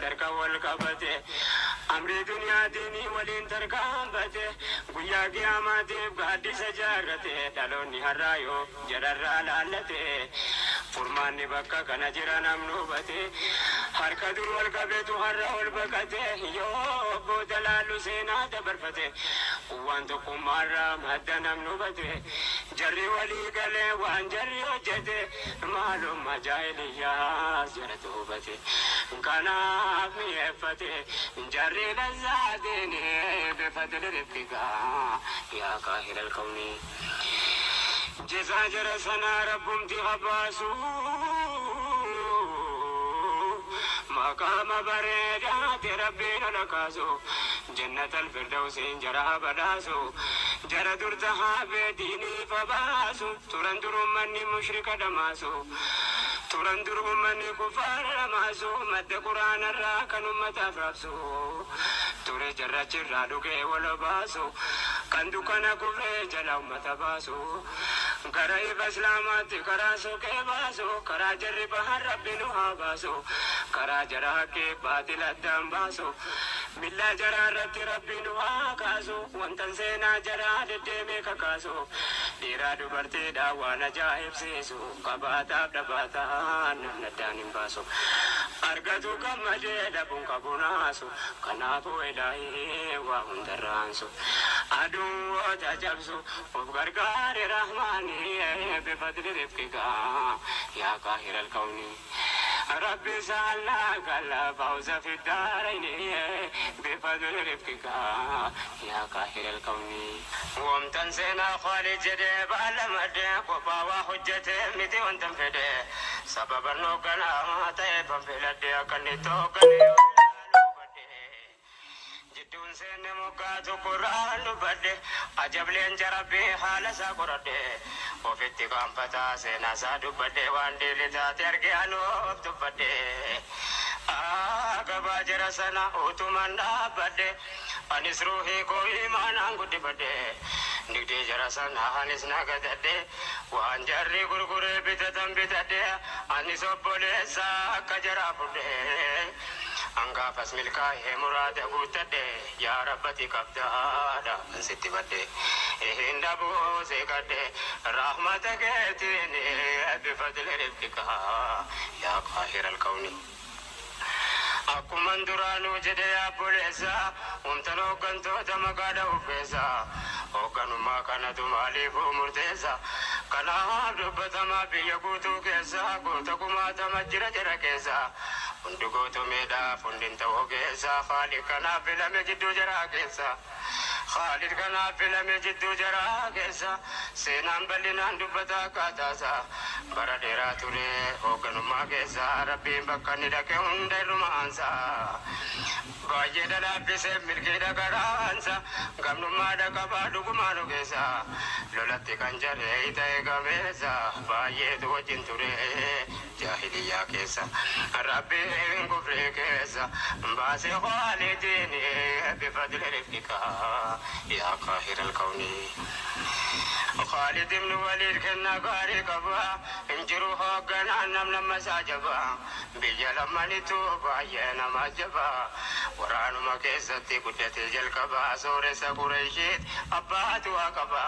تركا والقبته أمر دنيا ديني ولين تركان بته قيا قياماتي بقادي سجارته دلوني هرايو جرر لالته فرماني بكا كان جرانا منوبته حركة دور والقبته هرا والبكته يو بودلالو سينا دبرفته وانتكم مرة مهدنا منوبته جري ولي قلي وان جري وجده معلوم مجاهلية جرتوبته كان أبني أفتي جري لزاديني بفضل ربك يا قاهر الكون جزا جرسنا ربهم تغباسو مقام بريدات ربنا لكاسو جنة الفردوس جرى بداسو جرى درتها بديني فباسو ترندر مني مشرك دماسو ترندر مني كفار دماسو مد قرآن الراكن متفرسو ترى جرى جرى لكي ولباسو كندو كان كفر جلو متباسو كراي بسلامات كراسو كباسو كرا جري بحر ربنا هاباسو كرا جرى كي باطل الدم باسو بالله جرى رت ربنا هاكاسو وانتن سينا جرى لدمي كاسو ديرا دبرتي داوانا جايب سيسو كباتا دباتا ندان باسو أرجو كم جيدا بونكا بوناسو كنابو إلهي وهم درانسو أدو تجابسو وبغرغار رحماني بفضل رفقك يا قاهر الكون ربي سألناك الفوز في الدارين بفضل رفقك يا قاهر الكون وامتنسينا خالد جديب على مديك وفاوى حجتي متي وانتم فدي سبب النوكنا طيبا في لدي كنتو كنيو جدون سين مقاتو قرآن بدي أجب لين جربي حال ساقردي وفي اتقام فتا سينا سادو بدي واندي لتا ترقيانو وفتو بدي آقبا جرسنا اوتمنا بدي أنس روحي كوي مانا قد بدي نقدي جرسنا أنس نقددي وان جري قرقري بتتم بتدي أنس وبوليسا كجرا بدي أنقا فاسملكا هي مراد قوتدي يا ربتي كبدا ستي بدي إهن دبو سيكدي رحمتك اتيني بفضل ربك يا قاهر الكون أكمن درانو جدي يا بوليسا ومتنو كنتو تمقادا وفيسا وكانوا ما كانت ماليف مرتيسا كان عبد ما بيقوتو كيسا قوتكما تمجر جرى كيسا فندقوتو ميدا فندين توقيسا خالي كان بلا مجدو جرى كيسا خالد كان فيلم جدو جرا كيسا سينان بلينان دبتا كاتاسا براديرا توري هوكنو ما كيسا ربي بكاني دكي هندي رومانسا باجي دلا بيسي ملكي دكارانسا غمنو ما دكا بادو كمانو كيسا لولاتي كان جري ايتاي كميسا باجي دو جنتوري جاهلية كيسا ربي كفري كيسا باسي خالديني بفضل رفقك يا قاهر الكون خالد بن وليد كنا قاري كبا انجروها قنا نمنا مساجبا بيجل منيتو باينا ما جبا ورانو ما كيستي قدت الجلكبا سورس قريشيت أبات وكبا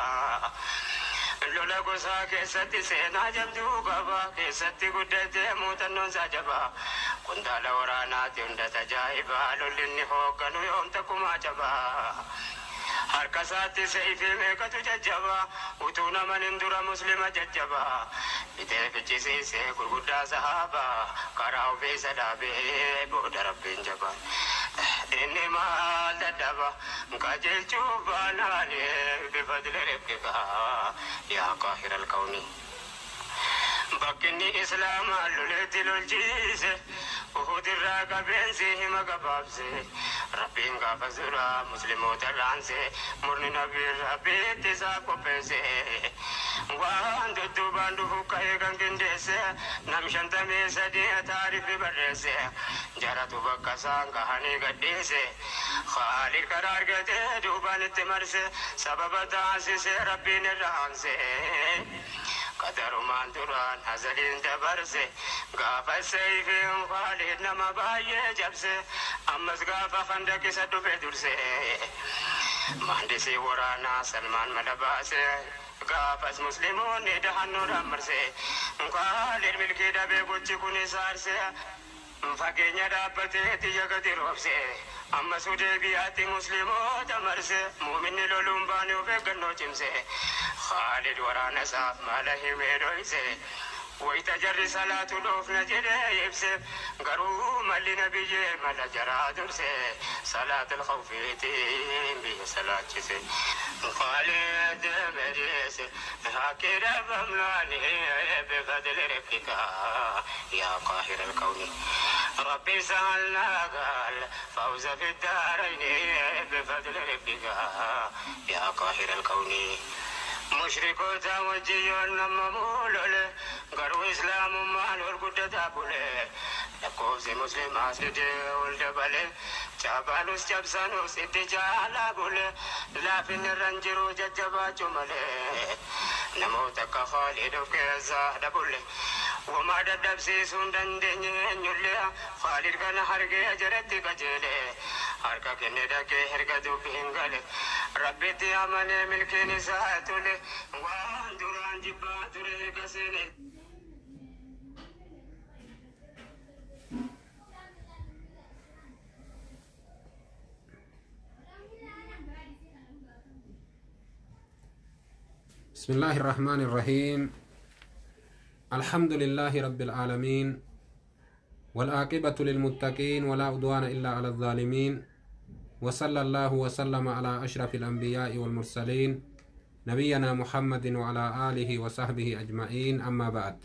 لولا قصا كيستي سينا جبدو كبا كيستي قدت موتنون ساجبا كنت لورانا تند تجايبا لولني هوكنو يوم تكما جبا harkasaatti seefi meeqatu jajjaba utuu nama nindura muslima jajjaba bitee fichisiisee gurguddaa sahaabaa karaa ofii sadaabee booda rabbiin jaba inni maal dadhaba qajeelchuu baanaanii bifadli rifqika yaa qaahira alkawni bakkinni islaamaa loleetti lolchiise uhud irraa qabeensi hima gabaabse rabbiin gaafa zura musliimoota raanse murni nabii rabbiitti isaa qopheesse waan dudduubaan dhufu ka'ee kan qindeesse nam 53 taarifi barreesse jaratu bakka isaan gahanii gadhiise khaalid karaa argatee duubaan itti marse sababa taasise rabbiin irra aanse بدر ما دران هزلين دبرسه قاف السيف خالد نما باي جبسه أمس قاف خندق سدو بدرسه مهندسي ورانا سلمان ملباسه قافس مسلمون دهنو رمرسه خالد ملكي دبي قوتي كوني سارسه فكينيا دابته تيجا روبسه أما سودي بياتي مسلمو تمرسه مؤمن لولوم بانيو بيقنو جمسه خالد ورانا صاف ماله ميرويسه ويتجري صلاة الوف نجري يبسه قرو مالي نبي مالا جرا درسه صلاة الخوف يتيم به صلاة جسه خالد مجيسه هكذا بملاني بفضل ربك يا قاهر الكون ربي سهلنا قال فوز في الدارين بفضل ربك يا قاهر الكون مشركو توجيو نممولول قرو إسلام مالور قد تابولي لكوز مسلم أسد والدبالي جابالوس جبسانوس اتجالا بولي لافن الرنجرو ججبا جمالي نموتك خالد وكيزا دبولي وما دبسي سندن دنيا خالد كان حرقي أجرتي كجيلي حركة كندك حركة دوبينغالي ربي تيامني ملكي نساتولي واندران جباتولي كسيني بسم الله الرحمن الرحيم الحمد لله رب العالمين والعاقبة للمتقين ولا عدوان إلا على الظالمين وصلى الله وسلم على أشرف الأنبياء والمرسلين نبينا محمد وعلى آله وصحبه أجمعين أما بعد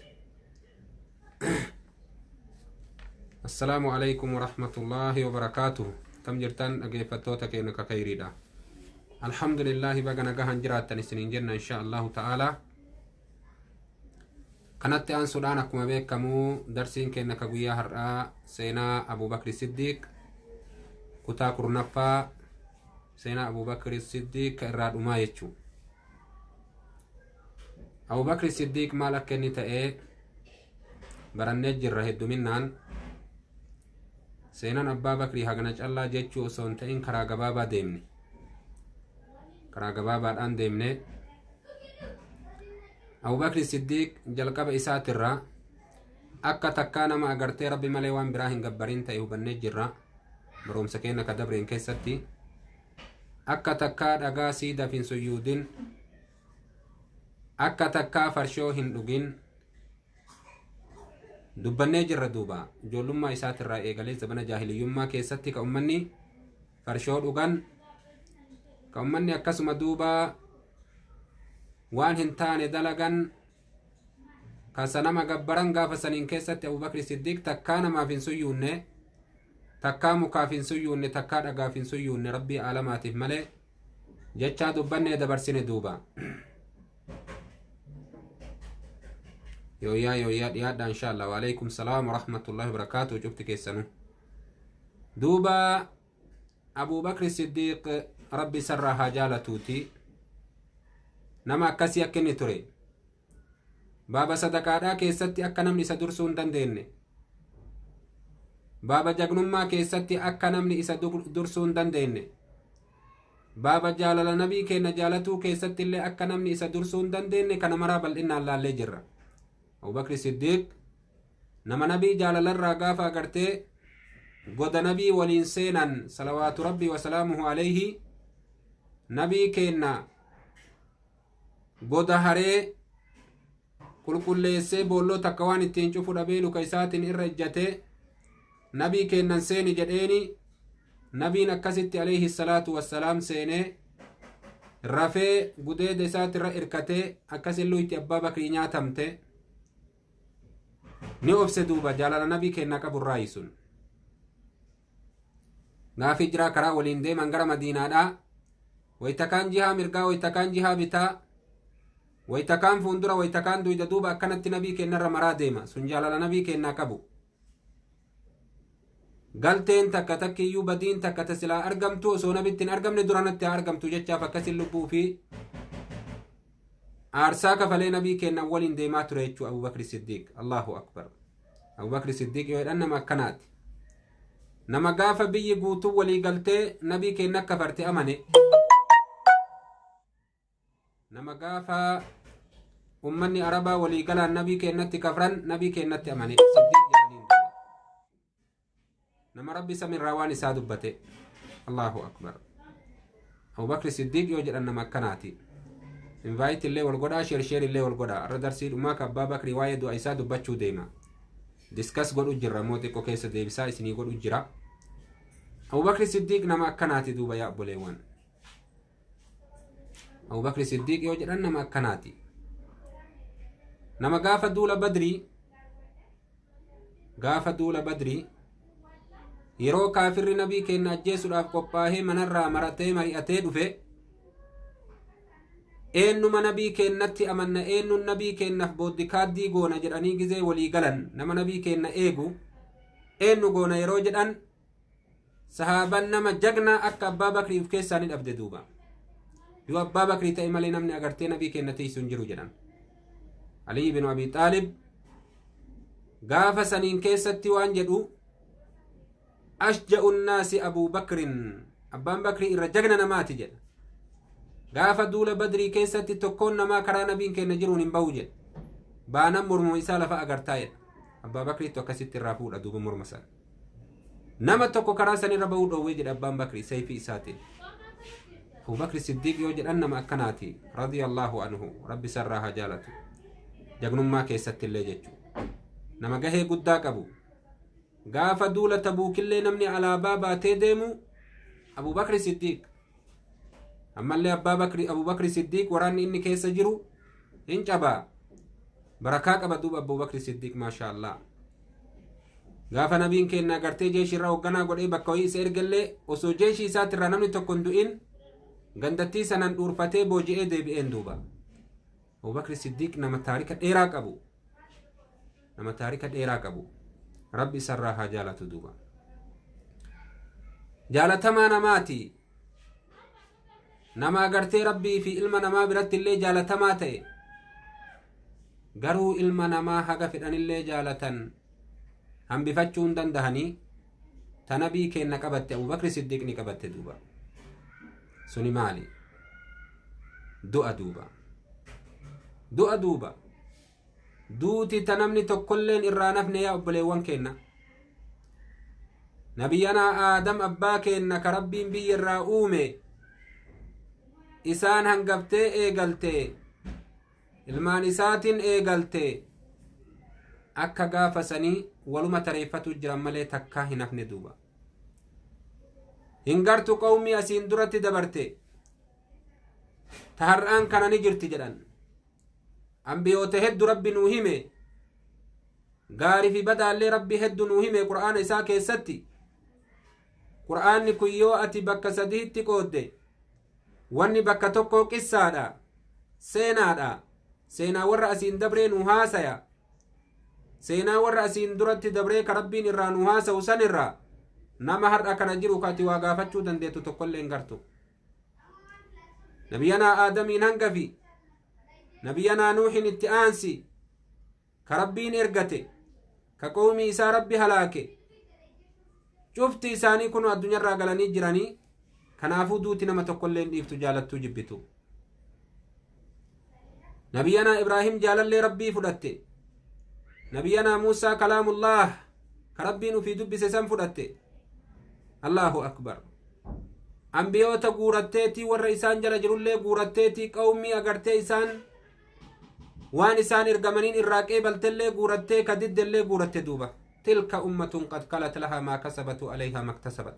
السلام عليكم ورحمة الله وبركاته كم جرتان أجيفتوتك إنك خيريدا الحمد لله بقنا قهن جراتن سنين جنة إن شاء الله تعالى كانت أن سودانكم بكمو درسين كأنك قويا هرأ سينا أبو بكر الصديق كتا كرنفا سينا أبو بكر الصديق كإراد ما يتشو أبو بكر الصديق مالك كني تأي برنجر رهد منان سينا أبا بكر هاغنج الله جيتشو سونتين كراغبابا ديمني كراغبابا الآن ديمني أبو بكر الصديق جلقب إسات الرا أكا تكانا ما أغرتي ربي مليوان براهن قبرين تأيو بنجر را بروم سكينة كدبرين كيستي أكا تكا دقا سيدا فين سيودين أكا تكا فرشو هندوغين دبني جر دوبا جولما إسات الرا إيغالي زبنا جاهلي يما كيستي كأمني فرشو دوغان كأمني أكاسم دوبا وان هنتان دلغن كسنما غبران غاف سنين كيست ابو بكر الصديق تكانا ما فين سيون تكا مكافين سيون تكا دغا فين سيون ربي علاماته ملئ جچا دبنه دبرسين دوبا يا ان شاء الله وعليكم السلام ورحمه الله وبركاته جبت كيسنو دوبا ابو بكر الصديق ربي سرها جالتوتي nama akkasii akka inni ture baaba sadaqaadhaa keessatti akka namni isa dursuu hin dandeenye baaba jagnummaa keessatti akka namni isa dursuu hin dandeenye baaba jaalala nabii keenya jaalatuu keessatti illee akka namni isa dursuu hin dandeenye kana maraa bal'inaan laallee jirra Abu Bakr Siddiq nama nabii jaalalarraa gaafa agartee goda nabii waliin seenan salawaatu rabbii wa salaamuhu alayhi nabii keenya goda haree qulqulleessee boolloo takka waan ittiin cufu dhabee luka isaatiin irra ejjatee nabii keennan seeni jedheeni nabiin akkasitti alayhi salaatu wassalaam seenee rafee gudeeda isaatirra irkatee akkasillee itti abbaa bakrii nyaatamte ni obse duuba jaalala nabii keenna qaburraa isun gaafii jiraa karaa waliin deeman gara madiinaadhaa waytakaan jihaa mirgaa waytakaan jihaa bitaa waytakaan fuundura waytakaan duyda duuba akkanatti nabii keenna maraa deema sun jaalala nabii keenna qabu galteen takka takkiyyuu badiin takka tasilaa argamtu osoo nabittiin argamne duranatti argamtu jechaaf akkasin lubbuu fi aarsaa kafalee nabii kenna waliin deemaa ture jechuu Abubakri Siddiq. Allahu akbar. Abubakri Siddiq yoo jedhan nama akkanaati. Nama gaafa biyyi guutuu walii galtee nabii kenna akka farte amane. Nama gaafa ummanni arabaa walii galaan nabii kennatti kafran nabii kennatti amane. Siddiq jedhaniin duuba. Nama rabbi samirraa waan isaa dubbate. Allahu akbar. Abubakri Siddiq yoo jedhan nama akkanaati. Invite illee wal godhaa, share illee wal godhaa. Arra darsii dhumaa ka Abbaa Bakrii waa'ee du'a isaa dubbachuu deema. Discuss godhu jirra, moo xiqqoo keessa deebisaa isinii godhu jira. Abubakri Siddiq nama akkanaati duuba yaa obboleewwan. Abubakri Siddiq yoo jedhan nama akkanaati. Nama gaafa duula Badrii yeroo kaafirri nabii kenna ajjeesuudhaaf qophaa'ee manarraa maratee mari'atee dhufe eenyuma nabii kennatti amanna eenyuun nabii kennaaf booddikaaddii goona jedhanii gizee walii galan nama nabii kenna eegu eenyu goona yeroo jedhan sahaaban nama jagna akka Abbaa Bakrii of keessaa ni dhabde duuba. Yoo Abbaa Bakrii ta'e malee namni agartee nabii kenna teessu hin jiru jedhan. Ali ibn Abi Xaalib gaafa saniin keessatti waan jedhu ashja'u nnaasi Abuu Bakrin Abbaan Bakrii irra jagna namaati jedha. Gaafa duula Badrii keessatti tokkoon namaa karaa nabiin kenna jiruun hin bahu jedha. Baanan morma isaa lafa agartaa jedha. Abbaa Bakriitu akkasitti irraa fuudha duuba morma sana. Nama tokko karaa sanirra bahuu dhoowwee jedha Abbaan Bakrii sayfii isaatiin. Abubakri Siddiq yoo jedhan nama akkanaati radiyallahu anhu rabbi sarraa haa jaalatu. Jagnummaa keessatti illee jechuudha. Nama gahee guddaa qabu. Gaafa duula Tabuukillee namni alaabaa baatee deemu Abubakri Siddiq. Ammallee Abubakri Siddiq waraanni inni keessa jiru hin cabaa. Barakaa qaba duuba Abubakri Siddiq maasha Allah. Gaafa nabiin kenna agartee jeeshii irraa hoogganaa godhee bakka wayii isa ergallee osoo jeeshii isaatti irraa namni tokko hin du'in gandattii sanaan dhuurfatee booji'ee deebi'een duuba. Abubakri Siddiq nama taarika dheeraa qabu. Nama taarika dheeraa qabu. Rabbi sarraa haa jaalatu duuba. Jaalatamaa namaati. Nama agartee rabbii fi ilma namaa biratti illee jaalatamaa ta'e. Garuu ilma namaa haga fedhanillee jaalatan hambifachuu hin dandahanii ta nabii kenna qabatte Abubakri Siddiq ni qabatte duuba. Suni maali? Du'a duuba. Du'a duuba. Duuti ta namni tokkolleen irraa nafne yaa obboleewwan kenna. Nabiyyanaa Aadam abbaa kenna ka rabbiin biyya irraa uume isaan hangaftee eegaltee ilmaan isaatiin eegaltee akka gaafa sanii waluma tareeffatu jiran malee takkaa hin hafne duuba. Hin gartu qawmii asiin duratti dabarte ta har'aan kana ni jirti jedhan. Ambiyoota heddu rabbi nuu hime gaarii fi badaallee rabbi heddu nuu hime qur'aana isaa keessatti. Qur'aanni kun yoo ati bakka sadiitti qoodde wanni bakka tokko qissaadha seenaadha. Seenaa warra asiin dabree nuu haasaya. Seenaa warra asiin duratti dabree ka rabbiin irraa nuu haasa'u san irraa nama har'a kana jiru ka ati waa gaafachuu dandeetu tokkollee hin gartu. Nabiyyanaa Aadamiin hangafi nabiyyanaa Nuuhin itti aansi ka rabbiin ergate ka qawmii isaa rabbi halaake cufti isaanii kun addunyaarraa galanii jiranii kanaafuu duuti nama tokkollee hin dhiiftu jaalattuu jibbitu. Nabiyyanaa Ibraahim jaalallee rabbii fudhatte. Nabiyyanaa Muusaa kalaamullah ka rabbiin ufii dubbise san fudhatte. Allahu akbar. Ambiyoota guuratteetii warra isaan jala jirullee guuratteetii qawmii agartee isaan waan isaan ergamaniin irraa qeebaltellee guurattee ka diddellee guuratte duuba. Tilka ummatun qad kalat laha maa kasabatu alayha maktasabat.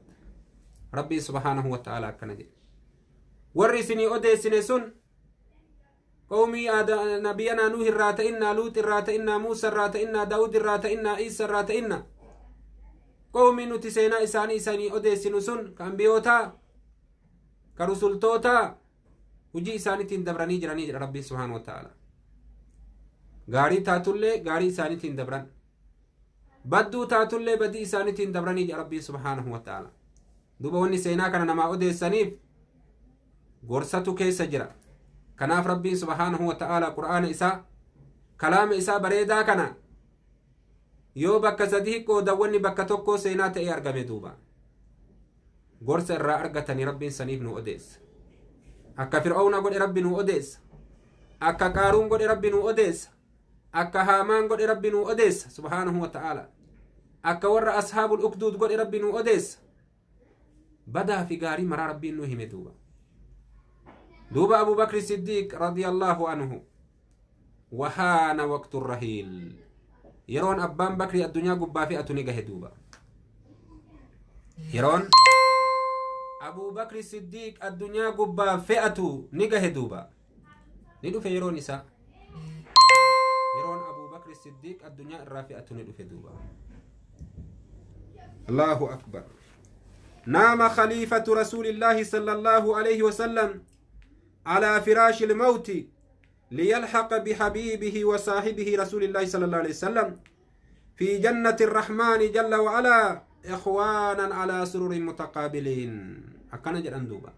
Rabbii subhaanahu wa ta'ala akkana jedhe. Warri isinii odeessine sun qawmii nabiyyanaa Nuuh irraa ta'innaa Luut irraa ta'innaa Muusaa irraa ta'innaa Daawud irraa ta'innaa Iisaa irraa ta'innaa qawmii nuti seenaa isaanii isanii odeessinu sun ka ambiyootaa ka rusultootaa hujii isaaniitiin dabranii jiranii jedha Rabbiin subhaanahu wa ta'ala. Gaarii taatullee gaarii isaaniitiin dabran. Badduu taatullee badii isaaniitiin dabranii jedha Rabbiin subhaanahu wa ta'ala. Duuba wanni seenaa kana namaa odeessaniif gorsatu keessa jira. kanaaf rabbiin subhaanahu wa ta'ala qur'aana isaa kalaama isaa bareedaa kana yoo bakka sadii qoodawanni bakka tokko seenaa ta'ee argame duuba gorsa irraa argatanii rabbiin saniif nu odeessa akka fir'auna godhe rabbi nu odeessa akka qaaruun godhe rabbi nu odeessa akka haamaan godhe rabbi nu odeessa subhaanahu wa ta'ala akka warra ashaabul ukduud godhe rabbi nu odeessa badaa fi gaarii maraa rabbiin nu hime duuba abu bakri siddiiq radiyallaahu anhu wahaana waqtu rahiil yeroon abbaan bakri addunyaa gubbaa fe'atu ni gahe duuba yeroon abu bakri siddiiq addunyaa gubbaa fe'atu ni gahe duuba ni dhufe yeroon isaa yeroon abu bakri siddiiq addunyaa irraa fe'atu ni dhufe duuba allahu akbar نام خليفة رسول الله صلى الله عليه وسلم على فراش الموت ليلحق بحبيبه وصاحبه رسول الله صلى الله عليه وسلم في جنة الرحمن جل وعلا إخوانا على سرر متقابلين أكنا جران دوبا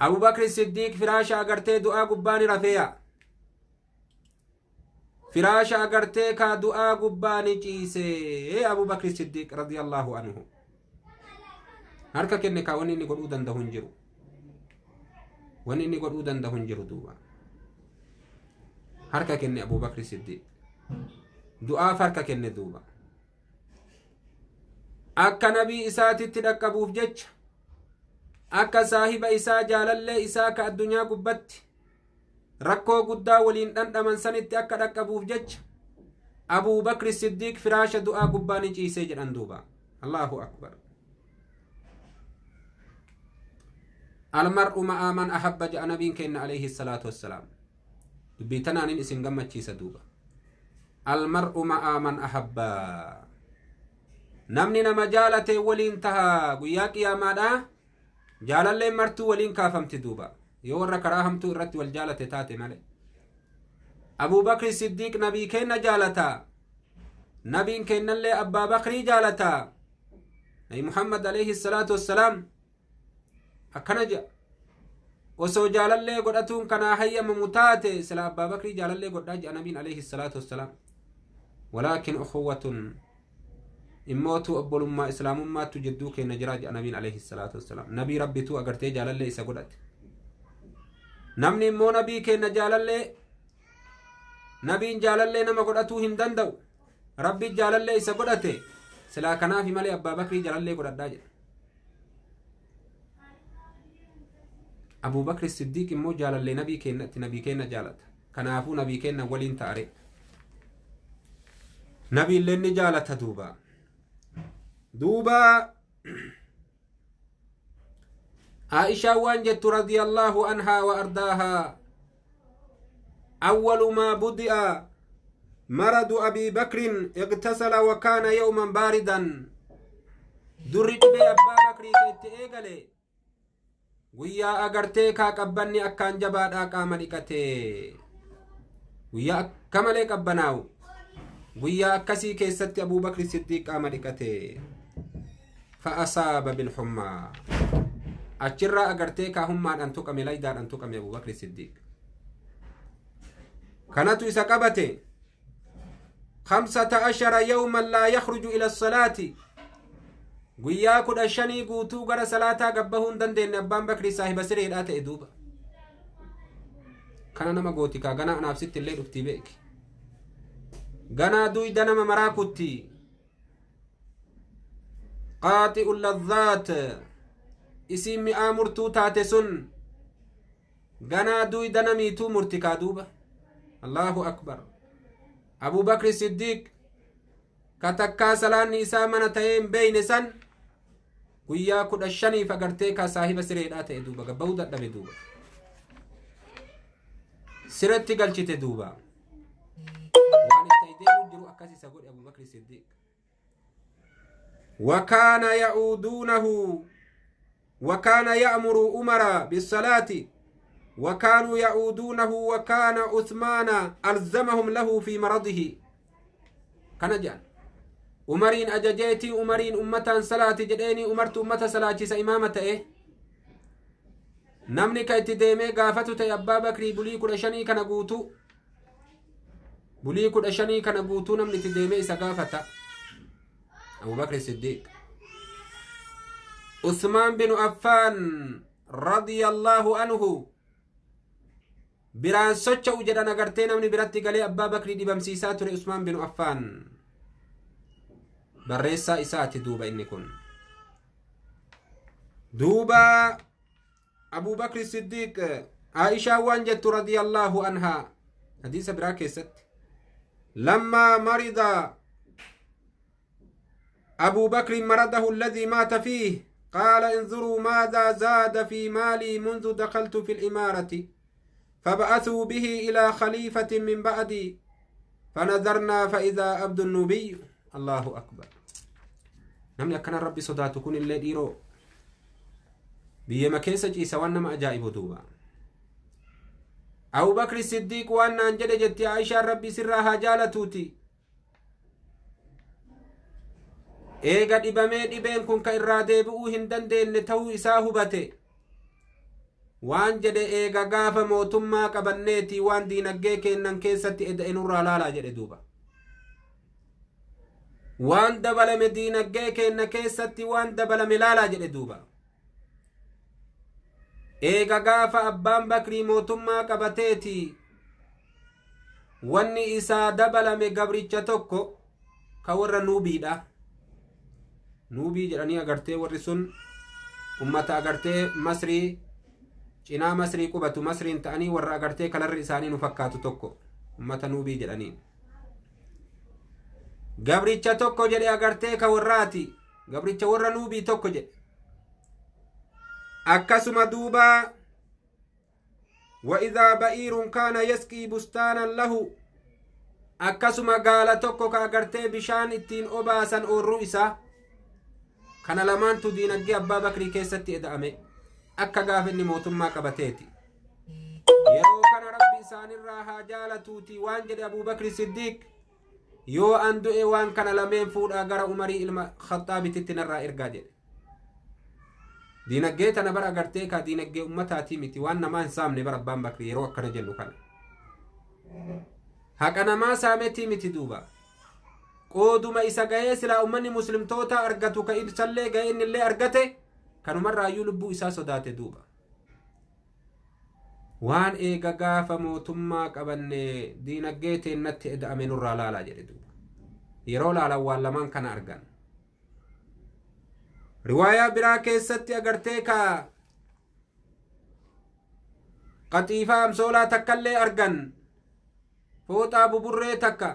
أبو بكر الصديق فراش أغرتي دعا قباني رفيع فراش أغرتي كا دعا قباني جيسي أبو بكر الصديق رضي الله عنه harka kenne ka wani inni godhuu danda'u hin jiru wani inni godhuu danda'u hin jiru duuba harka kenne Abu Bakr Siddiq du'aaf harka kenne duuba akka nabii isaatitti dhaqqabuuf jecha akka saahiba isaa jaalallee isaa ka addunyaa gubbatti rakkoo guddaa waliin dhandhaman sanitti akka dhaqqabuuf jecha Abu Bakr Siddiq firaasha du'aa gubbaani ciisee jedhan duuba Allahu akbar المرء مع من أحب جاء نبي كان عليه الصلاة والسلام بيتنا نين اسم قمت شيسا دوبا المرء مع من أحب نمني نما جالته ولين تها قياك يا مادا جال اللي مرتو ولين كافمت دوبا يورا كراهمتو الرت والجالة تاتي مالي أبو بكر الصديق نبي كان جالتا نبي كان اللي أبا بكر جالتا أي محمد عليه الصلاة والسلام akkana jedha osoo jaalallee godhatuun kanaa hayyamamu taate sila abbaa bakrii jaalallee godhaa jedha nabiin alayhi salaatu wassalaam walaakin ukhuwwatun immootu obbolummaa islaamummaattu jidduu keenna jiraa jedha nabiin alayhi salaatu wassalaam nabii rabbituu agartee jaalallee isa godhate namni immoo nabii keenna jaalallee nabiin jaalallee nama godhatuu hin danda'u rabbi jaalallee isa godhate silaa kanaafi malee abbaa bakrii jaalallee godhadhaa jedha أبو بكر الصديق إمو جالل نبي كينا جالت كنافو نبي كينا ولين تاري نبي اللي جالت دوبا عائشة وانجت رضي الله عنها وأرضاها أول ما بدأ مرض أبي بكر اغتسل وكان يوما باردا درج بي أبا بكر كيت إيغالي guyyaa agartee kaa qabbanni akkaan jabaadhaa qaama dhiqatee guyyaa akka malee qabbanaa'u guyyaa akkasii keessatti Abuu Bakri Siddiiq qaama dhiqatee fa'asaaba bilhummaa achirraa agartee kaa hummaadhaan tuqame laydaadhaan tuqame Abuu Bakri Siddiiq kanatu isa qabate 15 yawman laa yakhruju ila salaati guyyaa 15 guutuu gara salaataa gabbahuu hin dandeenye abbaan bakrii saahiba sireedhaa ta'e duuba kana nama gooti kaa ganaa anaaf sitti illee dhuftii beeki ganaa duyda nama maraa kutti qaaxi'u ladhaat isiin mi'aa murtuu taate sun ganaa duyda namiituu murti kaa duuba allahu akbar Abuu Bakri Siddiiq ka takkaa salaanni isaa mana ta'ee hin beeyne san guyyaa 15 agartee kaa saahiba sireedhaa ta'e duuba gabbahuu dadhabe duuba siretti galchite duuba waan itti deemu jiru akkas isa godhe Abuu Bakri Siddiiq وكان يأمر عمر بالصلاة وكانوا يعودونه وكان عثمان ألزمهم له في مرضه كان جان عمرين أججيتي عمرين أمتا صلاة جديني أمرت أمتا صلاة إمامة namni ka itti deemee gaafatu ta'e abbaa bakrii bulii 15 kana guutuu bulii 15 kana guutuu namni itti deemee isa gaafata Abu Bakr Siddiq Usman bin Affan radiyallahu anhu biraan socho'u jedhan agartee namni biratti galee abbaa bakrii dhibamsiisaa ture Usman bin Affan barreessaa isaati duuba inni kun duuba Abu Bakr Siddiq Aisha waan jettu radiyallahu anha hadiisa biraa keessatti lamma marida أبو بكر مرضه الذي مات فيه قال انظروا ماذا زاد في مالي منذ دخلت في الإمارة فبعثوا به إلى خليفة من بعدي فنظرنا فإذا عبد النبي الله أكبر نمني أكنا ربي صداتكون اللي ديرو بيما كيسج إسوانا ما أجائب دوبا أبو بكر الصديق وأن أنجل جت عائشة ربي سرها جالتوتي eega dhibamee dhibeen kun ka irraa deebi'uu hin dandeenye ta'uu isaa hubate waan jedhe eega gaafa mootummaa qabanneeti waan diinaggee kennan keessatti eda'inurraa laalaa jedhe duuba waan dabalame diinaggee kenna keessatti waan dabalame laalaa jedhe duuba eega gaafa abbaan bakrii mootummaa qabateeti wanni isaa dabalame gabricha tokko ka warra nuubiidha nuubii jedhanii agartee warri sun ummata agartee masrii cinaa masrii qubatu masriin ta'anii warra agartee kalarri isaanii nu fakkaatu tokko ummata nuubii jedhanii gabricha tokko jedhe agartee ka warraati gabricha warra nuubii tokko jedhe akkasuma duuba wa idhaa ba'iirun kaana yasqii bustaanan lahu akkasuma gaala tokko ka agartee bishaan ittiin obaasan oorruu isaa kana lamaantu diinaggee abbaa bakrii keessatti eda'ame akka gaafa inni mootummaa qabateeti yeroo kana rabbi isaanirraa haa jaalatuuti waan jedhe Abu Bakr Siddiq yoo an du'e waan kana lameen fuudhaa gara Umarii ilma Khaxaabititti narraa ergaa jedhe diinaggee tana bara agartee ka diinaggee ummataatii miti waan namaa hin saamne bara abbaan bakrii yeroo akkana jennu kana haqa namaa saametii miti duuba qooduma isa gahee silaa ummanni muslimtoota argatu ka ibsallee gahee innillee argate kanumarraayyuu lubbuu isaa sodaate duuba waan eega gaafa mootummaa qabanne diinaggee teennatti eda'ame nurraa laalaa jedhe duuba yeroo laalan waan lamaan kana argan riwaayaa biraa keessatti agartee ka qaxiifaa amsoolaa takkallee argan fooxaa buburree takka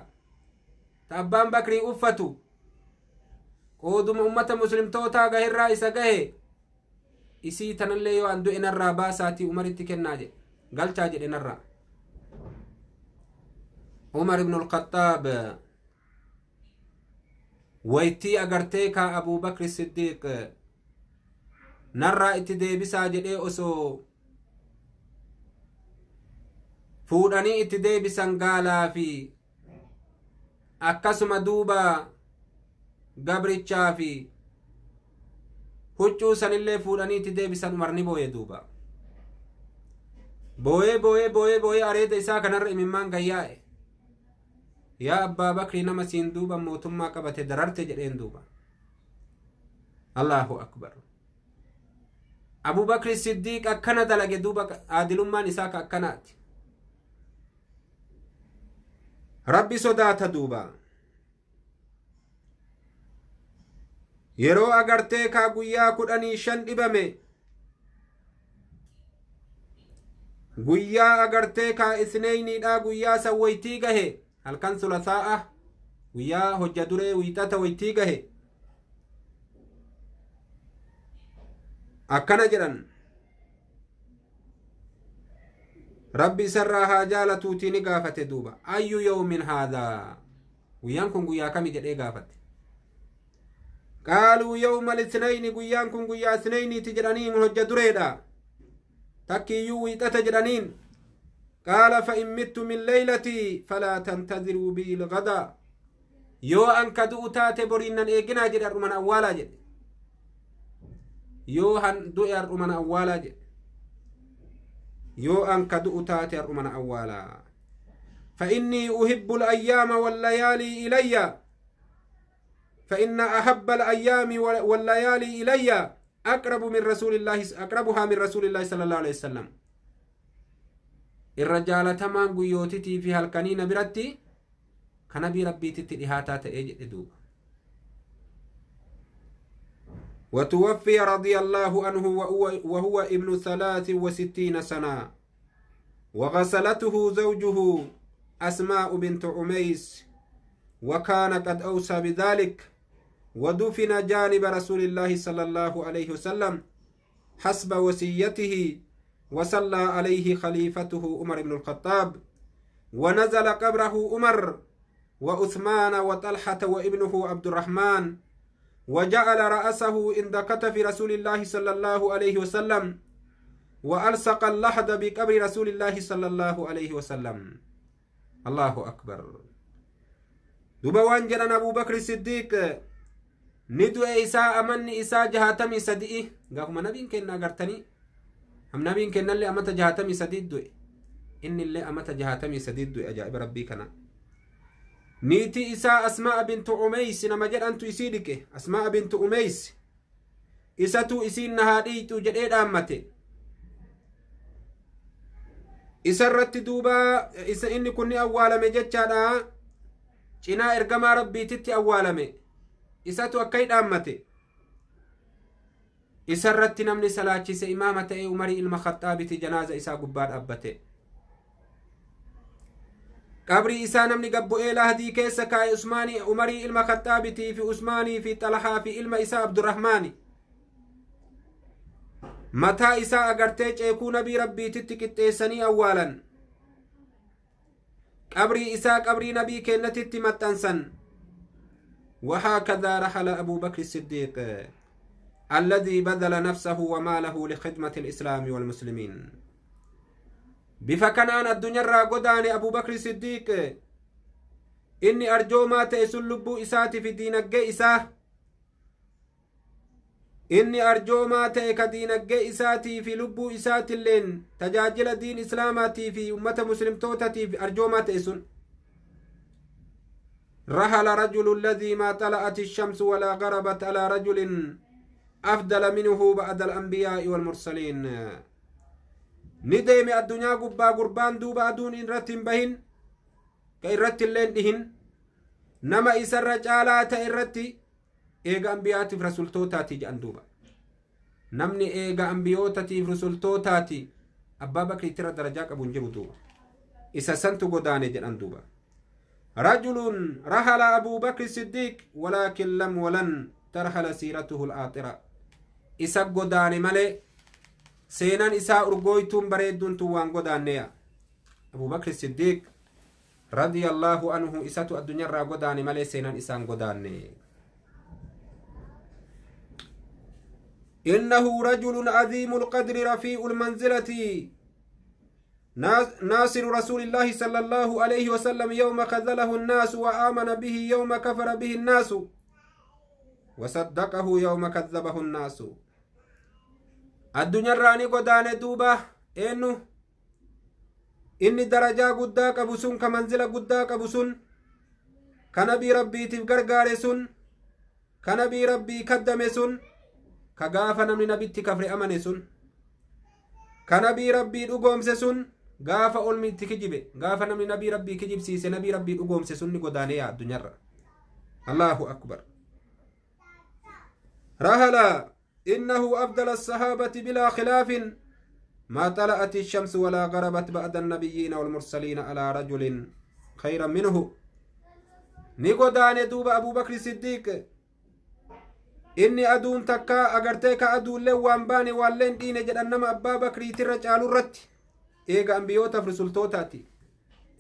abbaan bakrii uffatu qooduma ummata muslimtootaa gahirraa isa gahe isii tanallee yoo an du'e narraa baasaatii umaritti kennaa jedhe galchaa jedhe narraa Umar ibn al-Khattaab waytii agartee ka Abu Bakr Siddiq narraa itti deebisaa jedhee osoo fuudhanii itti deebisan gaalaa fi akkasuma duuba gabrichaa fi huccuu sanillee fuudhanii itti deebisan Umar ni booye duuba booyee areeda isaa kanarra imimmaan gayyaa'e yaa abbaa bakrii nama siin duuba mootummaa qabate dararte jedheen duuba Allahu akbar Abu Bakr Siddiq akkana dalage duuba aadilummaan isaa ka akkanaati rabbi sodaata duuba yeroo agartee ka guyyaa 15 dhibame guyyaa agartee ka isneyniidha guyyaa san waytii gahe halkan sulasaa'a guyyaa hojja duree wiixata waytii gahe akkana jedhan rabbi sarraa haa jaalatuutii ni gaafate duuba ayyu yawmin haadhaa guyyaan kun guyyaa kami jedhee gaafate qaaluu yawma lisnayni guyyaan kun guyyaa isneyniiti jedhaniin hojja dureedha takkiiyyuu wiixata jedhaniin qaala fa in mittu min leylatii falaa tantaziruu bii lgadaa yoo an ka du'u taate boriinnan eeginaa jedhe har'uman awwaalaa jedhe yoo han du'e har'uman awwaalaa jedhe يو أن كدؤ تاتي أرمنا أولا فإني أحب الأيام والليالي إلي فإن أحب الأيام والليالي إلي أقربها من رسول الله صلى الله عليه وسلم الرجال تمان قيوتي في هالكنين برتي كنبي ربي تتلهاتا تأجئ دوب وتوفي رضي الله عنه وهو ابن 63 سنة وغسلته زوجه أسماء بنت عميس وكان قد أوصى بذلك ودفن جانب رسول الله صلى الله عليه وسلم حسب وصيته وصلى عليه خليفته عمر بن الخطاب ونزل قبره عمر وعثمان وطلحة وابنه عبد الرحمن وجعل رأسه عند كتف رسول الله صلى الله عليه وسلم وألصق اللحد بقبر رسول الله صلى الله عليه وسلم الله أكبر دوبوان جنان أبو بكر الصديق ندو إيسا أمن إيسا جهاتمي صديقي قاكما نبين كنا قرتني هم نبين كنا اللي أمت جهاتمي صديق دوئي إن اللي أمت جهاتمي صديق دوئي أجائب ربي كنا نيتي إساء أسماء بنت عميس نمجد أنتو إسيدك أسماء بنت عميس إساتو إسين نهاديتو جديد أمتي إسرت دوبا إسا إني كني أولا مجدشانا چنا إرقما ربي تتي أولا مي إساتو أكيد أمتي إسرت نمني سلاچي سي إمامة عمري المخطابة جنازة إسا قبار أبتي قبري إسا نمني قبو إله دي كيسا كاي عثماني عمري المخطابة في عثماني في طلحة في إلما إسا عبد الرحمن متى إسا أغرتيج يكون نبي ربي تتكتسني أولا قبري إسا قبري نبي كنت تتمتنسن وهكذا رحل أبو بكر الصديق الذي بذل نفسه وماله لخدمة الإسلام والمسلمين بفكنان الدنيا راقودان أبو بكر الصديق إني أرجو ما تأسلبو إساتي في دينك إساه إني أرجو ما تأك دينك إساتي في لبو إساتي اللين تجاجل دين إسلاماتي في أمة مسلم توتتي في أرجو ما تأسن رحل رجل الذي ما طلعت الشمس ولا غربت على رجل أفضل منه بعد الأنبياء والمرسلين نديم الدنيا قبا قربان دوبا دون إن رتن بهن كإرت اللين دهن نما إسر رجالات إرتي إيغا أنبياء في رسول توتاتي جان دوبا نمني إيغا أنبياء في رسول توتاتي أبا بكر ترى درجاك أبو نجرو دوبا إسا سنتو قداني جان دوبا رجل رحل أبو بكر الصديق ولكن لم ولن ترحل سيرته الآطرة إسا قداني ملي سينان إسا أرغويتم بريدون توان قدانيا أبو بكر الصديق رضي الله عنه إساتو الدنيا را قداني ملي سينان إسان قداني إنه رجل عظيم القدر رفيع المنزلة ناصر رسول الله صلى الله عليه وسلم يوم خذله الناس وآمن به يوم كفر به الناس وصدقه يوم كذبه الناس الدنيا راني قدان دوبة إنه إني درجة قداك أبسون كمنزلة قداك أبسون كنبي ربي تفقر سن كنبي ربي كدم سن كغافنا من نبي تكفر أمن سن كنبي ربي أقوم سن غاف أولمي تكجب غافنا من نبي ربي كجب سيس نبي ربي أقوم سن قدانيا الدنيا الله أكبر رهلا إنه أفضل الصحابة بلا خلاف ما طلعت الشمس ولا غربت بعد النبيين والمرسلين على رجل خيرا منه نيقودان دوب أبو بكر الصديق إني أدون تكا أغرتيك أدون لوان باني والين دين جدنما أبا بكر ترجال الرت إيغا أنبيوتا فرسلتوتاتي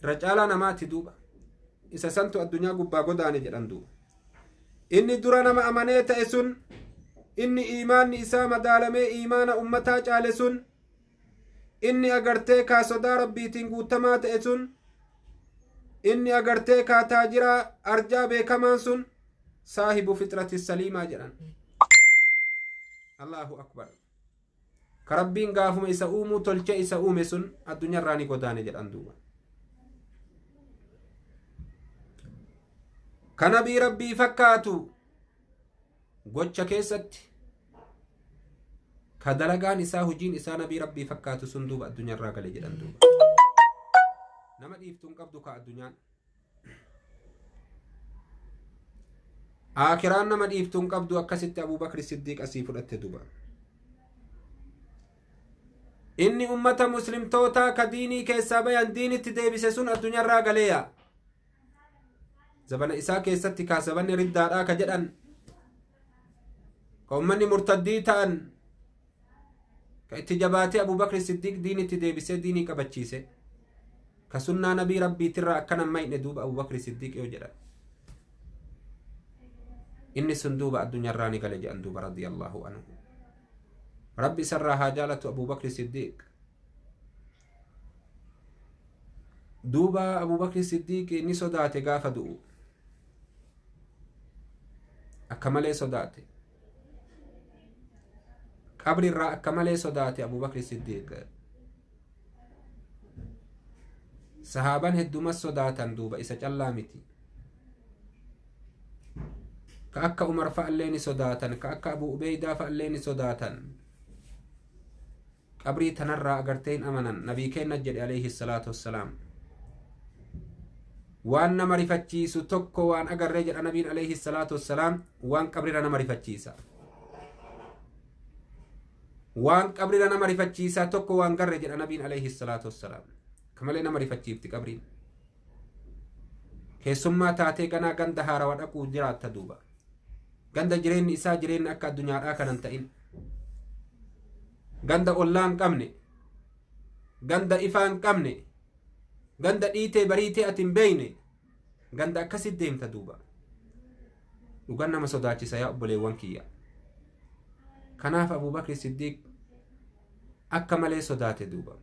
رجالا نماتي دوبا إسا سنتو الدنيا قبا قدان جدن دوبا إني درانا ما أمانيت إسن إني إيمان إسا مدالمي إيمان أمتا جالسن إني أغرتيكا صدا ربي تنقوتمات إسن إني أغرتيكا تاجرا أرجابي كمان سن صاحب فطرة السليمة جران الله أكبر كربين قافم إسا أومو تلجأ إسا أومسون الدنيا راني قداني جل أندوبا كنبي ربي فكاتو قوچا كيست كدلقان إسا هجين إسا نبي ربي فكاتو سندوبا الدنيا راقل جل أندوبا نما ديفتون قبدو كا الدنيا آخران نما ديفتون قبدو أكست أبو بكر الصديق أسيف الأتدوبا إني أمة مسلم توتا كديني كيسابيان ديني تديبسسون الدنيا راقليا زبن إساء كيستي كاسبن ردادا كجدن كأمني مرتدي تأن كاتجاباتي أبو بكر الصديق ديني تديبسي ديني كبتشيسي كسنة نبي ربي ترى أكنا ماي ندوب أبو بكر الصديق يوجد إني سندوب الدنيا راني قال جاندوب رضي الله عنه ربي سرها جالة أبو بكر الصديق دوبا أبو بكر الصديق إني صداتي قاف دؤو أكملي صداتي قبر الرأى أكملي صداتي أبو بكر الصديق صحابان هدوما صداتان دوبا إسا جلامتي كأكا عمر فأليني صداتان كأكا أبو عبيدة فأليني صداتان قبري تنرى أغرتين أمنا نبي كين نجد عليه الصلاة والسلام وان نمري فتشيسو توكو وان أغر رجل نبي عليه الصلاة والسلام وان قبري نمري فتشيسا وان قبري نمري فتشيسا توكو وان غر رجل نبي عليه الصلاة والسلام كمالي نمري فتشيفتي قبري كيسما تاتي كنا غند هارا ودقو جرات تدوبا غند جرين إسا جرين أكا الدنيا آكا ننتئن غند أولان قمني غند إفان قمني غند إيتي بريتي أتن بيني غند أكسد ديم تدوبا وغنى ما صداتي سيا أبولي وانكيا كناف أبو بكر الصديق أكملي صداتي دوبا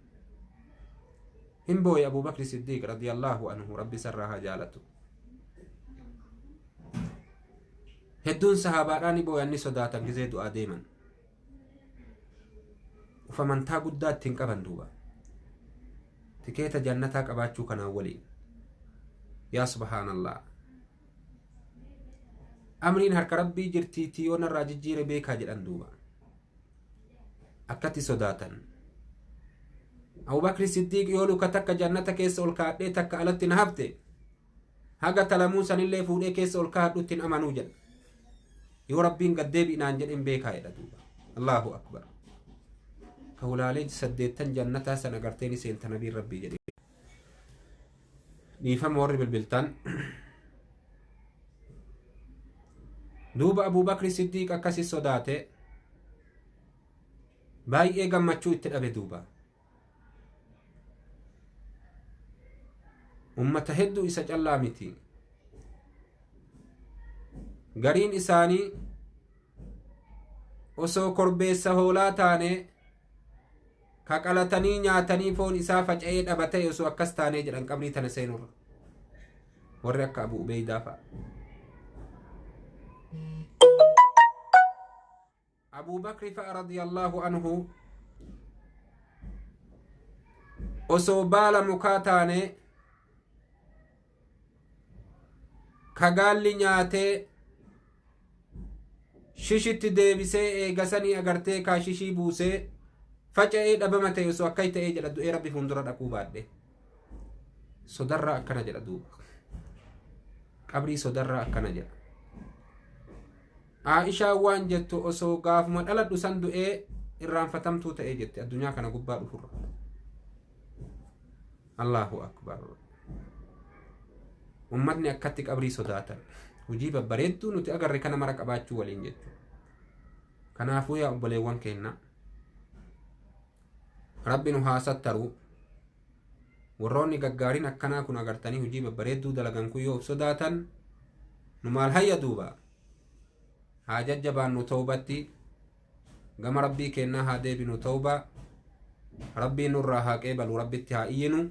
هم بوي أبو بكر الصديق رضي الله عنه ربي سرها جالته هدون صحابة بوي أني صداتا جزيدو آديما فمن تا قدات تنقبن دوبا تكيت جنتك أباتشو كان أولين يا سبحان الله أمرين هرك ربي جرتي تيون الراججير بيكا جلن دوبا أكتي صداتا أبو بكر الصديق يقولوا كتك جنتك يسأل كاتي تك ألت نهبتي هاga talamuusan illee fuudhee keessa ol kaadhutti amanuu jedha yoo rabbiin gaddeebi'inaan jedhin beekaa jedha duuba Allahu akbar ka hulaalee 8 jannataa san agarteen seenta nabii rabbii jedhe dhiifama warri bilbiltan duuba Abu Bakr Siddiq akkasi sodaate baay'ee gammachuu itti dhabe duuba ummata hedduu isa callaa miti gariin isaanii osoo korbeessa hoolaa taane kaqalatanii nyaatanii foon isaa faca'ee dhabatee osoo akkas taanee jedhan qabrii tana seenurra warri akka Abu Ubeydaa fa'a Abu Bakr fa'a radiyallahu anhu osoo baala mukaa taane kagaalli nyaatee shishitti deebisee eegasanii agartee kaa shishii buusee faca'ee dhabama ta'e osoo akkay ta'ee jedha du'ee rabbi fuuldura dhaquu baadhe sodarraa akkana jedha duuba qabrii sodarraa akkana jedha Aishaa waan jettu osoo gaafuma dhaladhu san du'ee irraanfatamtuu ta'ee jette addunyaa kana gubbaa dhufurra Allahu akbar ummatni akkatti qabrii sodaatan hujii babbareedduu nuti agarre kana mara qabaachuu waliin jechuudha kanaafuu yaa obboleewwan keenya rabbi nu haasattaru warroonni gaggaariin akkanaa kun agartanii hujii babbareedduu dalagan kun yoo sodaatan nu maal hayya duuba haa jajjabaannu tawbatti gama rabbii kennaa haa deebinu tawba rabbiin nurraa haa qeebalu rabbitti haa iyyinu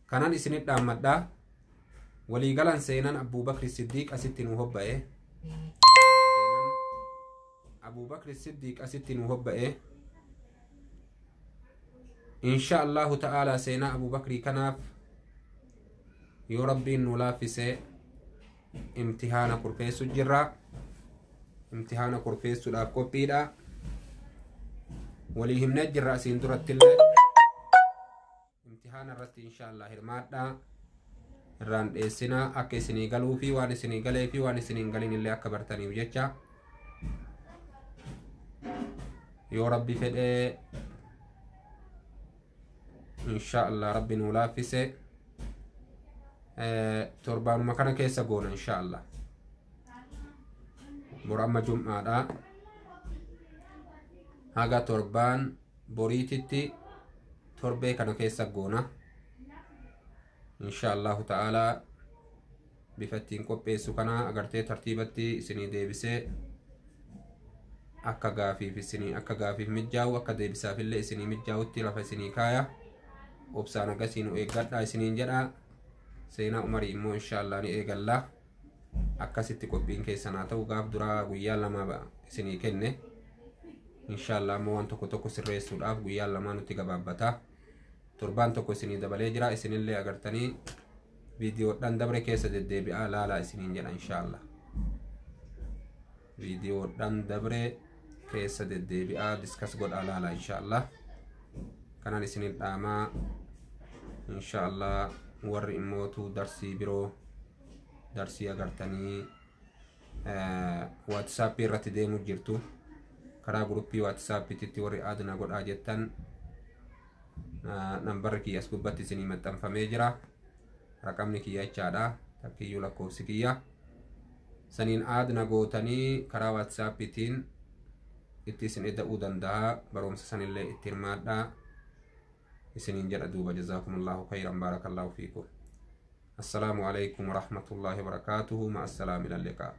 kanan isinit dhaammadhaa walii galan seenan Abu Bakr Siddiq asitti nu hobba'e seenan Abu Bakr Siddiq asitti nu hobba'e إن شاء الله تعالى سينا أبو بكر كناف يو ربي نلافسه امتحان كرفيس الجرة امتحان كرفيس الأب كوبيدا وليهم نجر رأسين درت الله امتحان الرت إن شاء الله هرمادا الران إسنا أكي سنيقلو في واني سنيقلي في واني سنيقلين اللي أكبرتني وجيتشا يو ربي فدي إن شاء الله ربي نلافسه تربان مكان كيسا قونا إن شاء الله برأما جمعة دا هاga torban borititti torbe kana keessa goona insha Allah ta'ala bifattiin qopheessu kana agartee tartiibatti isinii deebisee akka gaafiif mijjaa'u akka deebisaaf illee isinii mijjaa'utti lafa isinii kaaya obsaan agasiin eeggadhaa isiniin jedha seenaa umarii immoo insha Allah ni eegalla akkasitti qophiin keessanaa ta'u gaaf duraa guyyaa lama isinii kenne insha Allah mo waan tokko sirreessuudhaaf guyyaa lama nutti gabaabbata torbaan tokko isinii dabalee jira isinillee agartanii viidiyoodhaan dabre keessa deddeebi'aa laalaa isiniin jedha insha Allah viidiyoodhaan dabre keessa deddeebi'aa diskas godhaa laalaa insha Allah kanaan isiniin dhaamaa insha Allah warri immootu darsii biroo darsii agartanii WhatsApp irratti deemu jirtu karaa gruppii WhatsApp itti warri aadna godhaa jettan nambarri kiyya as gubbatti isinii maxxanfamee jira raqamni kiyya jechaadha takkiyyuu lakkoofsi kiyya saniin aadna gootanii karaa WhatsApp ittiin itti isin eda'uu danda'a barumsa sanillee itti hirmaadhaa isiniin jedha duuba jazaakumullahu khayran baarakallahu fiikum. السلام عليكم ورحمة الله وبركاته مع السلامة إلى اللقاء.